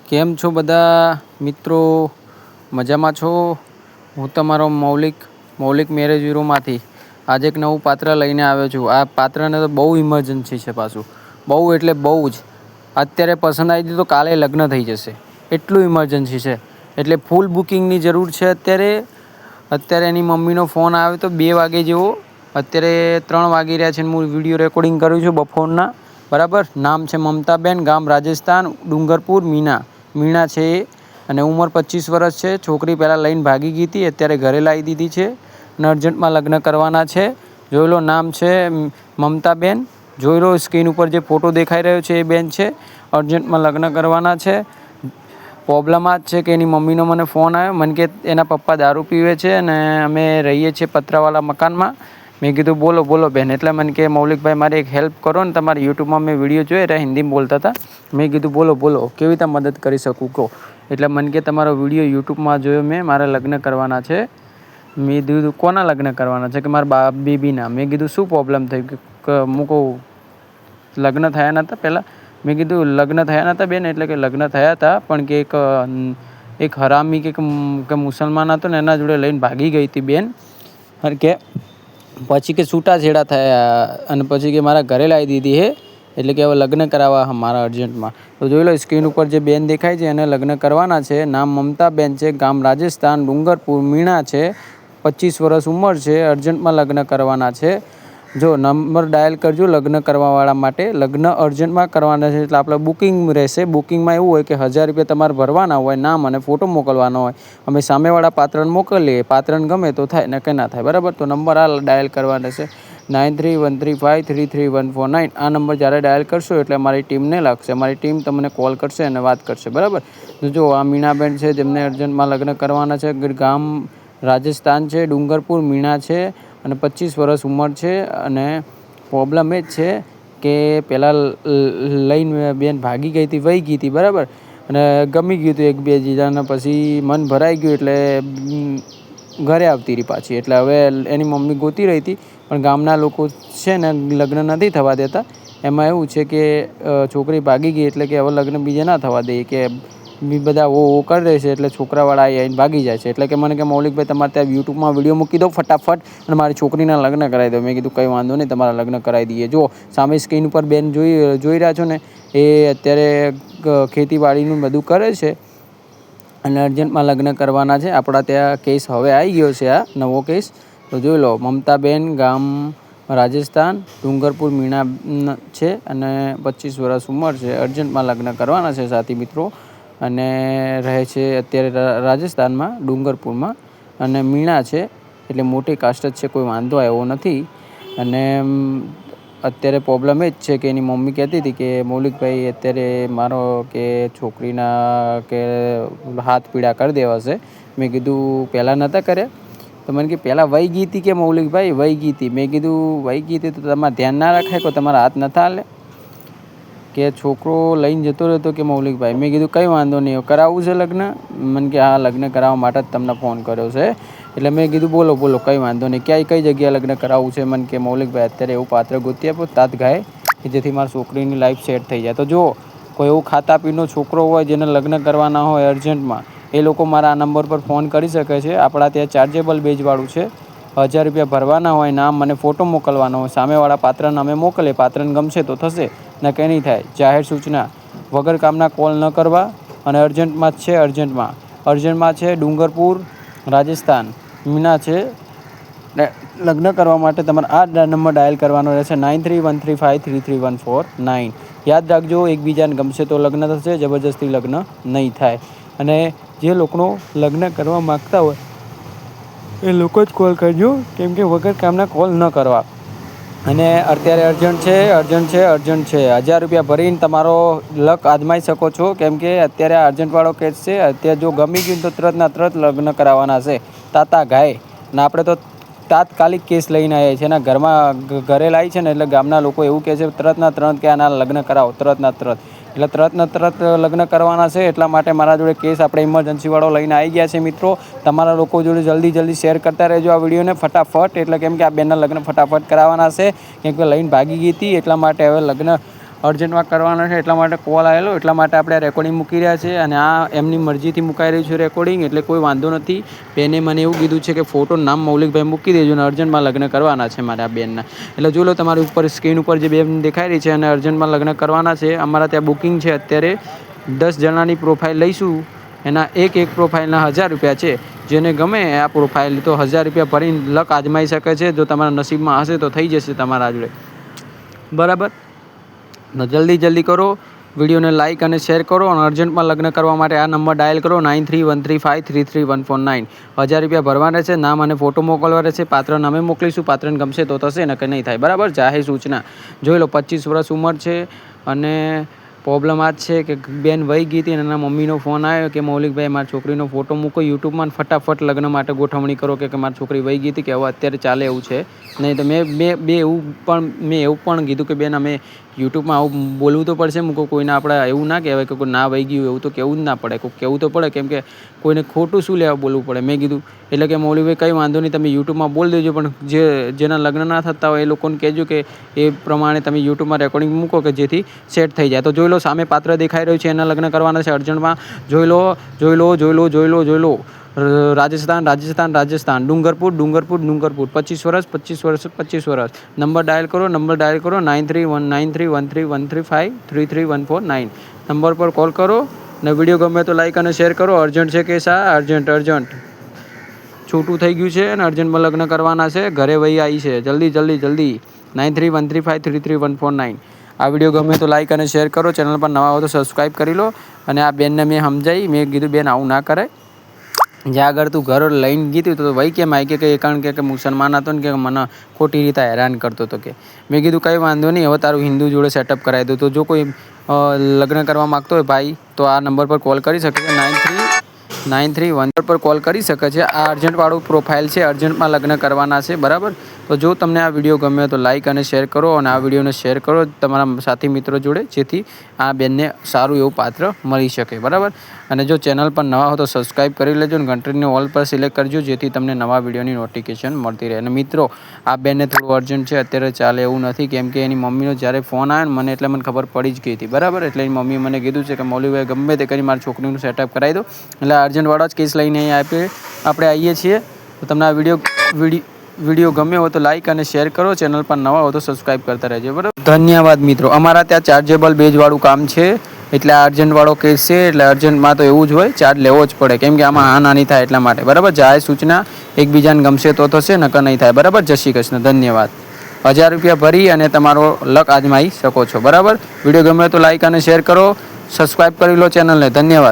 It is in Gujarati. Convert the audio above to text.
કેમ છો બધા મિત્રો? મજામાં છો? હું તમારો મૌલિક મેરેજ બ્યુરોમાંથી આજે એક નવું પાત્ર લઈને આવ્યો છું. આ પાત્રને તો બહુ ઇમરજન્સી છે, પાછું બહુ એટલે બહુ જ. અત્યારે પસંદ આવી ગયું તો કાલે લગ્ન થઈ જશે, એટલું ઇમરજન્સી છે. એટલે ફૂલ બુકિંગની જરૂર છે. અત્યારે એની મમ્મીનો ફોન આવ્યો તો 2 વાગે જેવો. અત્યારે 3 વાગી રહ્યા છે. હું વિડીયો રેકોર્ડિંગ કરું છું બપોરના. બરાબર. નામ છે મમતાબેન, ગામ રાજસ્થાન, ડુંગરપુર, મીણા છે એ, અને ઉંમર 25 વર્ષ છે. છોકરી પહેલાં લઈને ભાગી ગઈ હતી, અત્યારે ઘરે લાવી દીધી છે અને અર્જન્ટમાં લગ્ન કરવાના છે. જોઈ લો, નામ છે મમતાબેન. જોઈ લો, સ્ક્રીન ઉપર જે ફોટો દેખાઈ રહ્યો છે એ બેન છે. અર્જન્ટમાં લગ્ન કરવાના છે. પ્રોબ્લેમ આ જ છે કે એની મમ્મીનો મને ફોન આવ્યો. મને કે એના પપ્પા દારૂ પીવે છે અને અમે રહીએ છીએ પતરાવાળા મકાનમાં. મેં કીધું બોલો બોલો બેન. એટલે મને કે મૌલિકભાઈ મારી એક હેલ્પ કરો ને, તમારી યુટ્યુબમાં મેં વિડીયો જોયો એટલે હિન્દીમાં બોલતા હતા. મેં કીધું બોલો બોલો, કેવી રીતે મદદ કરી શકું કહો. એટલે મને કે તમારો વિડીયો યુટ્યુબમાં જોયો મેં, મારે લગ્ન કરવાના છે. મેં કીધું કોના લગ્ન કરવાના છે? કે મારા બેબીના. મેં કીધું શું પ્રોબ્લેમ થઈ? કે હું કહું લગ્ન થયા નહોતા પહેલાં? મેં કીધું લગ્ન થયા નહોતા બેન? એટલે કે લગ્ન થયા હતા, પણ કે એક હરામી કે મુસલમાન હતો ને એના જોડે લઈને ભાગી ગઈ હતી બેન. અને કે પછી કે છૂટાછેડા થયા અને પછી કે મારા ઘરે લાવી દીધી હે. એટલે કે હવે લગ્ન કરાવવા મારા અર્જન્ટમાં. તો જોઈ લો, સ્ક્રીન ઉપર જે બેન દેખાય છે એને લગ્ન કરવાના છે. નામ મમતાબેન છે, ગામ રાજસ્થાન, ડુંગરપુર, મીણા છે, 25 વર્ષ ઉંમર છે. અર્જન્ટમાં લગ્ન કરવાના છે. જો નંબર ડાયલ કરજો લગ્ન કરવાવાળા માટે. લગ્ન અર્જન્ટમાં કરવાના છે એટલે આપણે બુકિંગ રહેશે. બુકિંગમાં એવું હોય કે 1000 રૂપિયા તમારે ભરવાના હોય, નામ અને ફોટો મોકલવાનો હોય. અમે સામેવાળા પાત્રને મોકલીએ, પાત્રને ગમે તો થાય ને કંઈ ના થાય. બરાબર. તો નંબર આ ડાયલ કરવાના છે 9313533149. આ નંબર જ્યારે ડાયલ કરશો એટલે અમારી ટીમને લાગશે. અમારી ટીમ તમને કોલ કરશે અને વાત કરશે. બરાબર. તો જો આ મીણાબેન છે, જેમને અર્જન્ટમાં લગ્ન કરવાના છે. ગામ રાજસ્થાન છે, ડુંગરપુર, મીણા છે અને 25 વર્ષ ઉંમર છે. અને પ્રોબ્લેમ એ જ છે કે પહેલાં લઈને બેન ભાગી ગઈ હતી, વહી ગઈ હતી. બરાબર. અને ગમી ગયું હતું 1-2 જીજાને, પછી મન ભરાઈ ગયું એટલે ઘરે આવતી રહી પાછી. એટલે હવે એની મમ્મી ગોતી રહી હતી, પણ ગામના લોકો છે ને લગ્ન નથી થવા દેતા. એમાં એવું છે કે છોકરી ભાગી ગઈ એટલે કે હવે લગ્ન બીજે ના થવા દઈએ, કે બધા ઓ કરી દે છે. એટલે છોકરાવાળા આવીને ભાગી જાય છે. એટલે કે મને કે મૌલિકભાઈ તમારે ત્યાં યુટ્યુબમાં વિડીયો મૂકી દો ફટાફટ અને મારી છોકરીના લગ્ન કરાવી દો. મેં કીધું કંઈ વાંધો નહીં, તમારા લગ્ન કરાવી દઈએ. જો સામે સ્ક્રીન ઉપર બેન જોઈ રહ્યા છો ને, એ અત્યારે ખેતીવાડીનું બધું કરે છે અને અર્જન્ટમાં લગ્ન કરવાના છે. આપણા ત્યાં કેસ હવે આવી ગયો છે, આ નવો કેસ. તો જોઈ લો, મમતાબેન, ગામ રાજસ્થાન, ડુંગરપુર, મીણા છે અને 25 વર્ષ ઉંમર છે. અર્જન્ટમાં લગ્ન કરવાના છે સાથી મિત્રો. અને રહે છે અત્યારે રાજસ્થાનમાં, ડુંગરપુરમાં. અને મીણા છે એટલે મોટી કાસ્ટ જ છે, કોઈ વાંધો આવ્યો નથી. અને અત્યારે પ્રોબ્લેમ એ જ છે કે એની મમ્મી કહેતી હતી કે મૌલિકભાઈ અત્યારે મારો કે છોકરીના કે હાથ પીળા કરી દેવા છે. મેં કીધું પહેલાં નહોતા કર્યા? તો મને કે પહેલાં વહી ગઈ હતી કે મૌલિકભાઈ વહી ગઈ હતી. મેં કીધું વહી ગઈ હતી તો તમારે ધ્યાન ના રાખાય કે તમારા હાથ નતા હાલે? કે છોકરો લઈને જતો રહેતો કે મૌલિકભાઈ. મેં કીધું કંઈ વાંધો નહીં, કરાવવું છે લગ્ન? મને કે હા, લગ્ન કરાવવા માટે જ તમને ફોન કર્યો છે. એટલે મેં કીધું બોલો બોલો, કંઈ વાંધો નહીં. કઈ જગ્યાએ લગ્ન કરાવવું છે? મને કે મૌલિકભાઈ અત્યારે એવું પાત્ર ગોતી આપો તાત્કાલિક, કે જેથી મારી છોકરીની લાઈફ સેટ થઈ જાય. તો જો કોઈ એવું ખાતા પીનો છોકરો હોય જેને લગ્ન કરવાના હોય અર્જન્ટમાં, એ લોકો મારા આ નંબર પર ફોન કરી શકે છે. આપણા ત્યાં ચાર્જેબલ બેઝવાળું છે. 1000 રૂપિયા ભરવાના હોય, નામ અને ફોટો મોકલવાનો હોય. સામેવાળા પાત્રને અમે મોકલીએ, પાત્રને ગમશે તો થશે ને કંઈ નહીં થાય. જાહેર સૂચના, વગર કામના કોલ ન કરવા. અને અર્જન્ટમાં જ છે. અર્જન્ટમાં છે ડુંગરપુર, રાજસ્થાન. મીના છે. લગ્ન કરવા માટે તમારે આ નંબર ડાયલ કરવાનો રહેશે 9313533149. યાદ રાખજો, એકબીજાને ગમશે તો લગ્ન થશે, જબરજસ્તી લગ્ન નહીં થાય. અને જે લોકો લગ્ન કરવા માગતા હોય એ લોકો જ કોલ કરજો, કેમ કે વગર કામના કોલ ન કરવા. અને અત્યારે અર્જન્ટ છે. 1000 રૂપિયા ભરીને તમારો લક આજમાઈ શકો છો, કેમ કે અત્યારે આ અર્જન્ટવાળો કેસ છે. અત્યારે જો ગમી ગયું તો તરત લગ્ન કરાવવાના છે તાતા ગાય. ને આપણે તો તાત્કાલિક કેસ લઈને આવ્યા છીએ. એના ઘરે લાવી છે ને, એટલે ગામના લોકો એવું કહે છે તરત કે આના લગ્ન કરાવો તરત. એટલે તરત લગ્ન કરવાના છે. એટલા માટે મારા જોડે કેસ આપણે ઇમરજન્સીવાળો લઈને આવી ગયા છે મિત્રો. તમારા લોકો જોડે જલ્દી શેર કરતા રહેજો આ વિડીયોને ફટાફટ. એટલે કેમ કે આ બેનના લગ્ન ફટાફટ કરાવવાના છે, કેમ કે લઈને ભાગી ગઈ હતી. એટલા માટે હવે લગ્ન અર્જન્ટમાં કરવાના છે, એટલા માટે કોલ આવેલો, એટલા માટે આપણે રેકોર્ડિંગ મૂકી રહ્યા છે. અને આ એમની મરજીથી મુકાઈ રહ્યું છે રેકોર્ડિંગ, એટલે કોઈ વાંધો નથી. બેને મને એવું કીધું છે કે ફોટો નામ મૌલિકભાઈ મૂકી દેજો અને અર્જન્ટમાં લગ્ન કરવાના છે મારા બેનના. એટલે જોઈ લો તમારી ઉપર સ્ક્રીન ઉપર જે બેન દેખાઈ રહી છે અને અર્જન્ટમાં લગ્ન કરવાના છે. અમારા ત્યાં બુકિંગ છે અત્યારે 10 જણાની પ્રોફાઇલ લઈશું. એના એક પ્રોફાઇલના 1000 રૂપિયા છે. જેને ગમે આ પ્રોફાઇલ તો 1000 રૂપિયા ભરીને લક આજમાઈ શકે છે. જો તમારા નસીબમાં હશે તો થઈ જશે તમારા જોડે, બરાબર. જલ્દી કરો, વિડીયોને લાઇક અને શેર કરો. અને અર્જન્ટમાં લગ્ન કરવા માટે આ નંબર ડાયલ કરો 9313533149. 1000 રૂપિયા ભરવાના છે. નામ અને ફોટો મોકલવાના છે. પાત્ર નામે મોકલીશું. પાત્રને ગમશે તો થશે, ને કંઈ નહીં થાય, બરાબર. જાહેર સૂચના જોઈ લો. 25 વર્ષ ઉંમર છે. અને પ્રોબ્લેમ આ જ છે કે બેન વહી ગઈ હતી અને એના મમ્મીનો ફોન આવ્યો કે મૌલિકભાઈ મારી છોકરીનો ફોટો મૂકો યુટ્યુબમાં, ફટાફટ લગ્ન માટે ગોઠવણી કરો કે મારી છોકરી વહી ગઈ હતી, કે હવે અત્યારે ચાલે એવું છે નહીં. તો મેં એવું પણ કીધું કે બેન અમે યુટ્યુબમાં આવું બોલવું તો પડશે. મૂકો કોઈને આપણે એવું ના કહેવાય કે કોઈ ના વહી ગયું, એવું તો કહેવું જ ના પડે. કોઈ કહેવું તો પડે, કેમ કે કોઈને ખોટું શું લેવા બોલવું પડે. મેં કીધું એટલે કે મૌલિકભાઈ કંઈ વાંધો નહીં, તમે યુટ્યુબમાં બોલ દેજો, પણ જેના લગ્ન ના થતા હોય એ લોકોને કહેજો કે એ પ્રમાણે તમે યુટ્યુબમાં રેકોર્ડિંગ મૂકો કે જેથી સેટ થઈ જાય. તો જોઈ લો સામે પાત્ર દેખાઈ રહ્યું છે, એના લગ્ન કરવાના છે અર્જન્ટમાં. જોઈ લો. રાજસ્થાન ડુંગરપુર 25 વર્ષ. નંબર ડાયલ કરો 93193131353314 નંબર પર કોલ કરો. ને વિડીયો ગમે તો લાઈક અને શેર કરો. અર્જન્ટ છે કે અર્જન્ટ છૂટું થઈ ગયું છે અને અર્જન્ટમાં લગ્ન કરવાના છે. ઘરે વહી આવી છે. જલ્દી 9313533149. આ વિડીયો ગમે તો લાઈક અને શેર કરો. ચેનલ પર નવા હો તો સબસ્ક્રાઈબ કરી લો. અને આ બેનને મેં સમજાવી, મેં કીધું બેન આવું ના કરાય. જ્યાં આગળ તું ઘર લઈને ગઈ હતી તો વહી કેમ આવી કે કારણ કે મુસલમાન હતો ને કે મને ખોટી રીતે હેરાન કરતો હતો કે. મેં કીધું કંઈ વાંધો નહીં, હવે તારું હિન્દુ જોડે સેટઅપ કરાવી દો. તો જો કોઈ લગ્ન કરવા માગતો હોય ભાઈ તો આ નંબર પર કોલ કરી શકે છે. 9313 પર કોલ કરી શકે છે. આ અર્જન્ટવાળું પ્રોફાઇલ છે, અર્જન્ટમાં લગ્ન કરવાના છે, બરાબર. તો જો તમને આ વિડીયો ગમ્યો તો લાઇક અને શેર કરો. અને આ વિડીયોને શેર કરો તમારા સાથી મિત્રો જોડે, જેથી આ બેનને સારું એવું પાત્ર મળી શકે, બરાબર. અને જો ચેનલ પર નવા હો તો સબસ્ક્રાઈબ કરી લેજો અને ઘંટડીને ઓલ પર સિલેક્ટ કરજો, જેથી તમને નવા વિડીયોની નોટિફિકેશન મળતી રહે. અને મિત્રો આ બેનને થોડું અર્જન્ટ છે, અત્યારે ચાલે એવું નથી, કેમ કે એની મમ્મીનો જ્યારે ફોન આવ્યો ને મને એટલે મને ખબર પડી જ ગઈ હતી, બરાબર. એટલે એની મમ્મીએ મને કીધું છે કે મૌલિકભાઈ ગમે તે કરી મારી છોકરીનું સેટઅપ કરાવી દો. એટલે અર્જન્ટવાળા જ કેસ લઈને આપણે આવીએ છીએ. તો તમને આ વિડીયો ગમ્યો હોય તો લાઇક અને શેર કરો. ચેનલ પર નવા હો તો સબસ્ક્રાઈબ કરતા રહેજો, બરાબર. ધન્યવાદ મિત્રો. અમારા ત્યાં ચાર્જેબલ બેજવાળું કામ છે, એટલે અર્જન્ટવાળો કેસ છે. એટલે અર્જન્ટમાં તો એવું જ હોય, ચાર્જ લેવો જ પડે, કેમ કે આમાં નાની થાય એટલા માટે, બરાબર. જાહેર સૂચના, એકબીજાને ગમશે તો થશે, નકર નહીં થાય, બરાબર. જય શ્રી કૃષ્ણ. ધન્યવાદ. 1000 રૂપિયા ભરી અને તમારો લક આજમાઈ શકો છો, બરાબર. વિડીયો ગમે તો લાઇક અને શેર કરો. સબસ્ક્રાઈબ કરી લો ચેનલને. ધન્યવાદ.